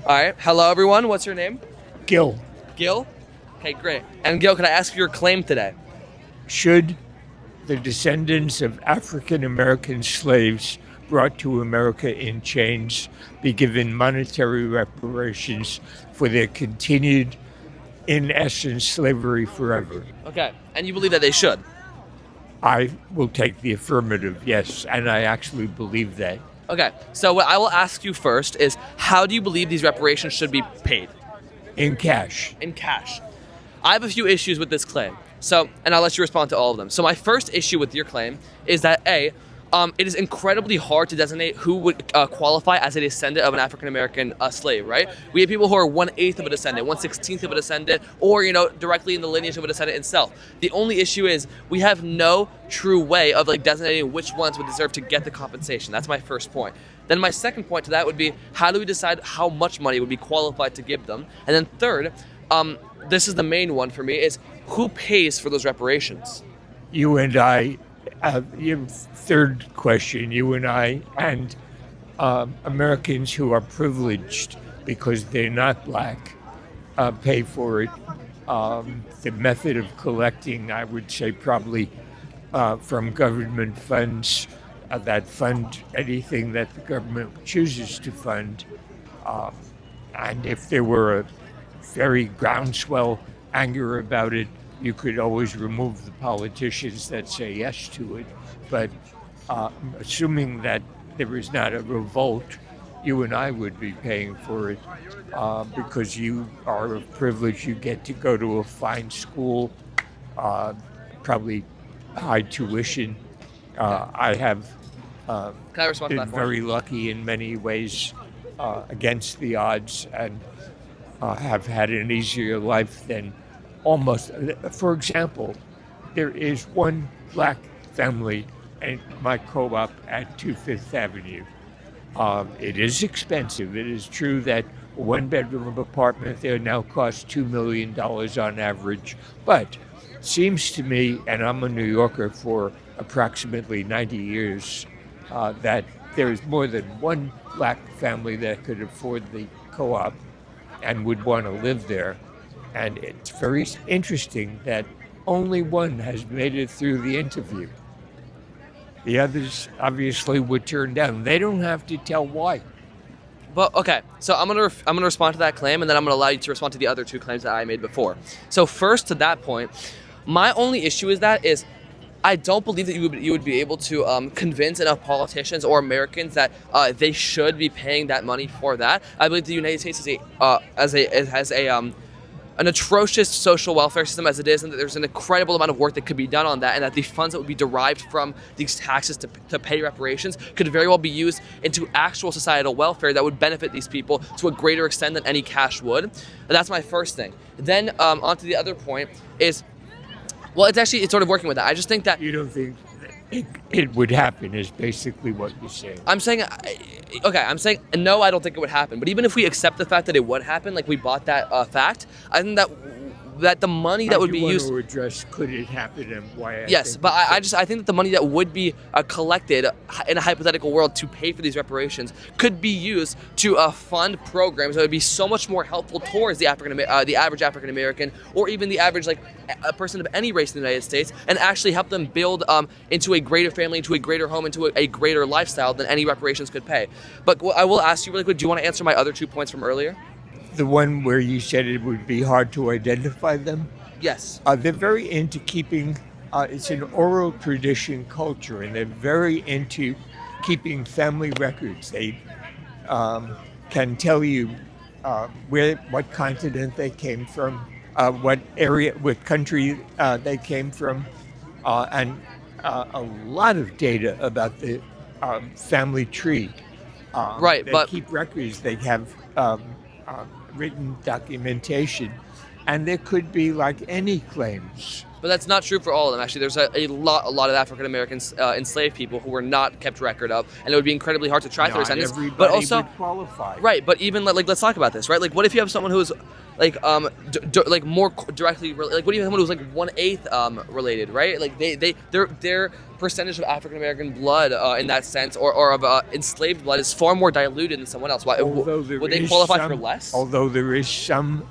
All right. Hello, everyone. What's your name? Gil, Gil? Okay, great. And Gil, can I ask you your claim today? should the descendants of African American slaves brought to America in chains be given monetary reparations for their continued, in essence, slavery forever? Okay. And you believe that they should? I will take the affirmative, yes, and I actually believe that. Okay. So what I will ask you first is, how do you believe these reparations should be paid? In cash. In cash. I have a few issues with this claim. And I'll let you respond to all of them. So my first issue with your claim is that it is incredibly hard to designate who would qualify as a descendant of an African-American slave, right? We have people who are 1/8 of a descendant, 1/16 of a descendant, or, directly in the lineage of a descendant itself. The only issue is we have no true way of designating which ones would deserve to get the compensation. That's my first point. Then my second point to that would be, how do we decide how much money would be qualified to give them? And then third, this is the main one for me, is who pays for those reparations? You and I, your third question, you and I, and Americans who are privileged because they're not black, pay for it. The method of collecting, I would say, probably from government funds that fund anything that the government chooses to fund. And if there were a very groundswell anger about it, you could always remove the politicians that say yes to it. But assuming that there is not a revolt, you and I would be paying for it because you are of privilege. You get to go to a fine school, probably high tuition. I have Can I respond to been that point? very lucky in many ways against the odds and have had an easier life than almost. For example, there is one black family in my co-op at 2 Fifth Avenue. It is expensive. It is true that a one-bedroom apartment there now costs $2 million on average. But it seems to me, and I'm a New Yorker for approximately 90 years, that there is more than one black family that could afford the co-op and would want to live there. And it's very interesting that only one has made it through the interview. The others obviously were turned down. They don't have to tell why. But okay, so I'm gonna respond to that claim, and then I'm gonna allow you to respond to the other two claims that I made before. So first, to that point, my only issue is I don't believe that you would be able to convince enough politicians or Americans that they should be paying that money for that. I believe the United States has an atrocious social welfare system as it is, and that there's an incredible amount of work that could be done on that, and that the funds that would be derived from these taxes to pay reparations could very well be used into actual societal welfare that would benefit these people to a greater extent than any cash would. And that's my first thing. Then onto the other point is, well, it's sort of working with that. I just think that You don't think it would happen is basically what you're saying. I'm saying no, I don't think it would happen. But even if we accept the fact that it would happen, like we bought that fact, I think that the money that would be used. To address could it happen and why? Yes, but I think that the money that would be collected in a hypothetical world to pay for these reparations could be used to fund programs that would be so much more helpful towards the average African American, or even the average a person of any race in the United States, and actually help them build into a greater family, into a greater home, into a greater lifestyle than any reparations could pay. But I will ask you really quick: do you want to answer my other 2 points from earlier? The one where you said it would be hard to identify them? Yes. They're very into keeping, it's an oral tradition culture, and they're very into keeping family records. They can tell you what continent they came from, what country they came from, and a lot of data about the family tree. Right, they but keep records. They have written documentation, And there could be like any claims. But that's not true for all of them. Actually, there's a lot of African Americans enslaved people who were not kept record of, and it would be incredibly hard to track their descendants. But also, would qualify. Right? But even like let's talk about this, right? Like, what if you have someone who is like like more directly like what do you have someone who's like 1/8 related, right? Like their percentage of African American blood in that sense, or of enslaved blood, is far more diluted than someone else. Why would they qualify for less? Although there is some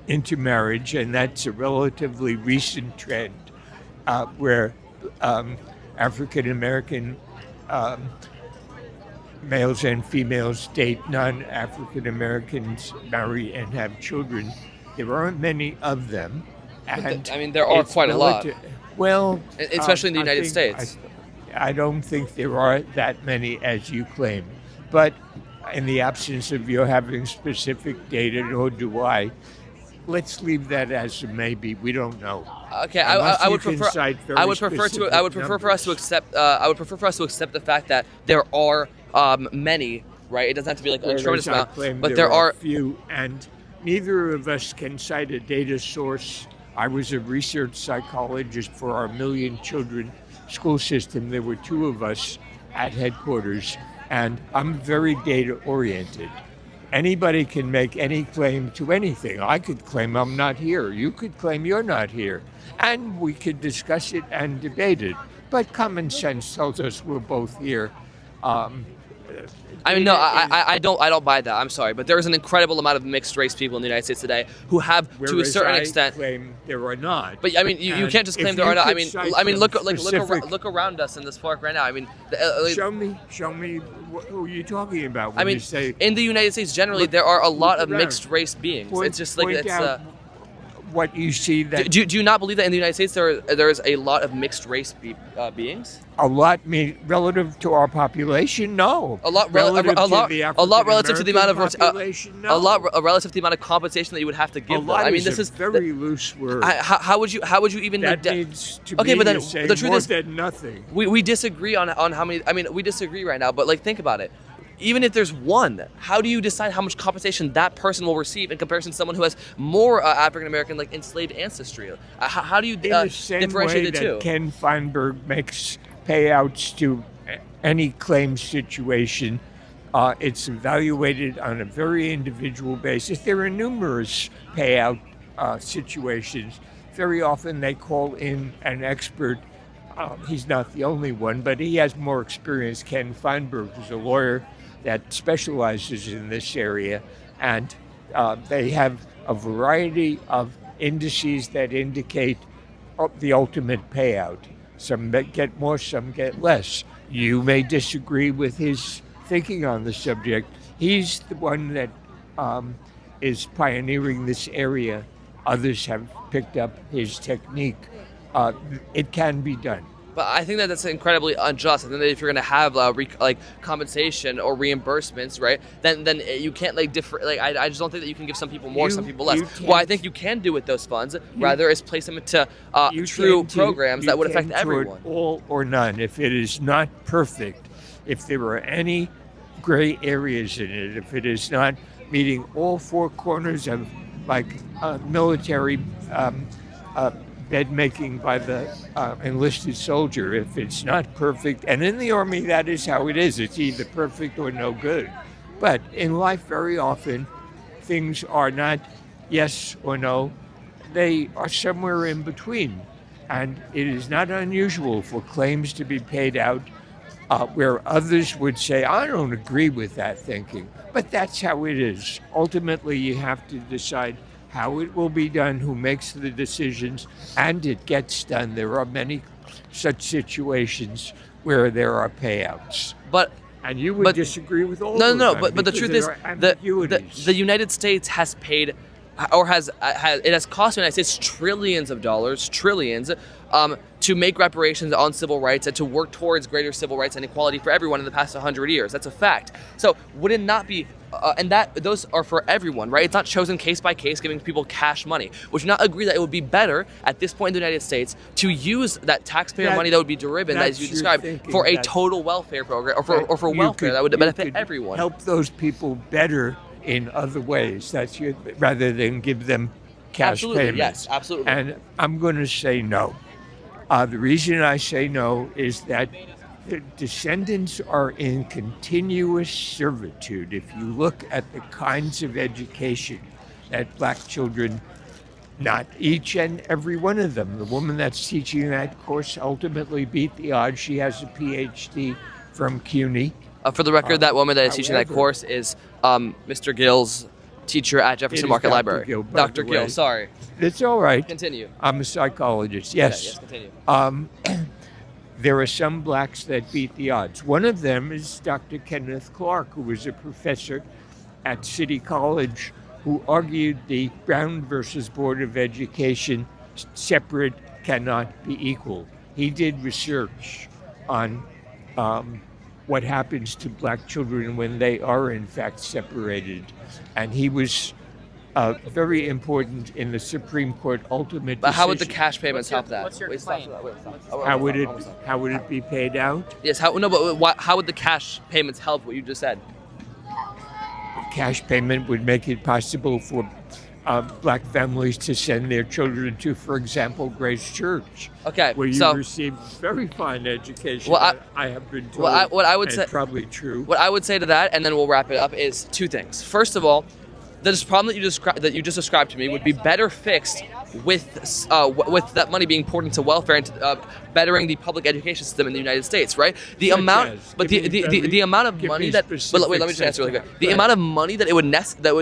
intermarriage, and that's a relatively recent trend where African American males and females date non-African Americans, marry and have children. There aren't many of them. And I mean, there are quite a lot. Well, especially in the United States. I don't think there are that many as you claim. But in the absence of you having specific data, nor do I, let's leave that as a maybe. We don't know. Okay, I would prefer for us to accept the fact that there are many. Right, it doesn't have to be like a tremendous amount, but there are few, and neither of us can cite a data source. I was a research psychologist for our Million Children school system. There were two of us at headquarters, and I'm very data oriented. Anybody can make any claim to anything. I could claim I'm not here. You could claim you're not here. And we could discuss it and debate it. But common sense tells us we're both here. I mean, no, I don't buy that. I'm sorry, but there is an incredible amount of mixed race people in the United States today who have, to a certain extent, claim there are not. But I mean, you can't just claim there are not. I mean, look around us in this park right now. I mean, show me who you're talking about. When you say, in the United States generally, there are a lot of mixed race beings. It's just like it's. What you see that do you not believe that in the United States there is a lot of mixed race beings? A lot relative to our population, no. A lot relative to the amount of population, no. A lot relative to the amount of compensation that you would have to give them. I mean, this is a very loose word. How would you even? That means to okay, me but then to say the truth more is than nothing. We disagree on how many. I mean, we disagree right now, but like think about it. Even if there's one, how do you decide how much compensation that person will receive in comparison to someone who has more African American like enslaved ancestry? How do you differentiate the two? Ken Feinberg makes payouts to any claim situation. It's evaluated on a very individual basis. There are numerous payout situations. Very often they call in an expert. He's not the only one, but he has more experience. Ken Feinberg is a lawyer that specializes in this area, and they have a variety of indices that indicate the ultimate payout. Some get more, some get less. You may disagree with his thinking on the subject. He's the one that is pioneering this area. Others have picked up his technique. It can be done. But I think that that's incredibly unjust. I think that if you're going to have compensation or reimbursements, right, then you can't differ. I just don't think that you can give some people more, some people less. What I think you can do with those funds, rather, is place them into true programs that would affect everyone. All or none. If it is not perfect, if there are any gray areas in it, if it is not meeting all four corners of military bed making by the enlisted soldier, if it's not perfect, and in the Army that is how it is, it's either perfect or no good. But in life very often things are not yes or no, they are somewhere in between, and it is not unusual for claims to be paid out where others would say, I don't agree with that thinking, but that's how it is. Ultimately you have to decide how it will be done, who makes the decisions, and it gets done. There are many such situations where there are payouts. And you would disagree with all of them. No, but the truth is the United States has paid, or it has cost the United States trillions of dollars, to make reparations on civil rights and to work towards greater civil rights and equality for everyone in the past 100 years. That's a fact. So would it not be, and those are for everyone, right? It's not chosen case by case, giving people cash money. Would you not agree that it would be better at this point in the United States to use that taxpayer money that would be derived, as you described, for a total welfare program or for welfare that would benefit everyone? Help those people better in other ways. Rather than give them cash Absolutely, payments. yes, absolutely. And I'm going to say no. The reason I say no is that the descendants are in continuous servitude. If you look at the kinds of education that black children, not each and every one of them, the woman that's teaching that course ultimately beat the odds. She has a PhD from CUNY. For the record, that woman that is teaching that however- course is Mr. Gill's teacher at Jefferson It is Market Dr. Library. Gill, by Dr. the Gill, way. sorry. It's all right. Continue. I'm a psychologist. Yes, Yes. continue. There are some blacks that beat the odds. One of them is Dr. Kenneth Clark, who was a professor at City College, who argued the Brown versus Board of Education separate cannot be equal. He did research on what happens to black children when they are in fact separated, and he was very important in the Supreme Court ultimate But how would the decision. cash payments help that? what's your Wait, stop, claim? stop, wait, stop. Oh, How almost would done, almost done. how would it be paid out? Yes, how would the cash payments help what you just said? Cash payment would make it possible for black families to send their children to, for example, Grace Church, Okay, where you so receive very fine education. Well, I have been told. what I would and say- probably true. what I would say to that, and then we'll wrap it up, is two things. First of all, this problem that you just described to me would be better fixed with that money being poured into welfare and bettering the public education system in the United States, right? The Such amount, as? but Give me the amount of give money me that. But wait, let me just answer really quick. The Go amount ahead. of money that it would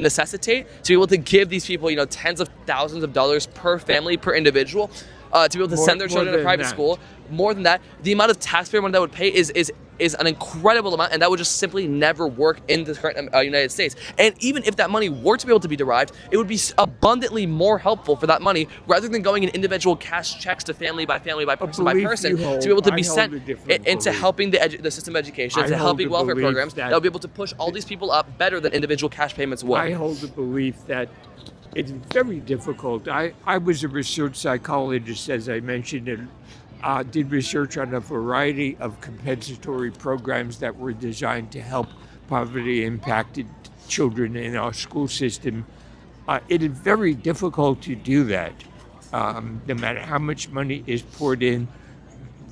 necessitate to be able to give these people, tens of thousands of dollars per family, per individual, to be able to send their children to than private that. school. More than that, the amount of taxpayer money that would pay is an incredible amount, and that would just simply never work in the current United States. And even if that money were to be able to be derived, it would be abundantly more helpful for that money, rather than going in individual cash checks to family by person by belief person, you hold. to be able to I be hold sent a different into belief. helping the system of education, I to hold helping a welfare belief programs that- that would be able to push all these people up better than individual cash payments would. I hold the belief that it's very difficult. I was a research psychologist, as I mentioned, and did research on a variety of compensatory programs that were designed to help poverty-impacted children in our school system. It is very difficult to do that. No matter how much money is poured in,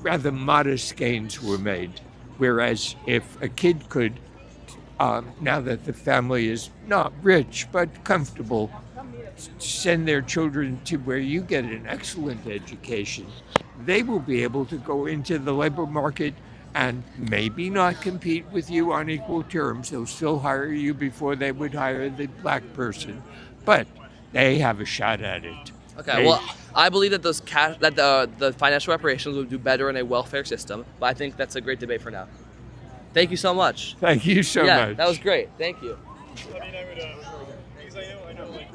rather modest gains were made. Whereas if a kid could, now that the family is not rich but comfortable, send their children to where you get an excellent education, they will be able to go into the labor market and maybe not compete with you on equal terms. They'll still hire you before they would hire the black person, but they have a shot at it. Okay, well, I believe that the financial reparations would do better in a welfare system, but I think that's a great debate for now. Thank you so much. Thank you so Yeah, much. that was great. Thank you. I mean, I would, because I know, like,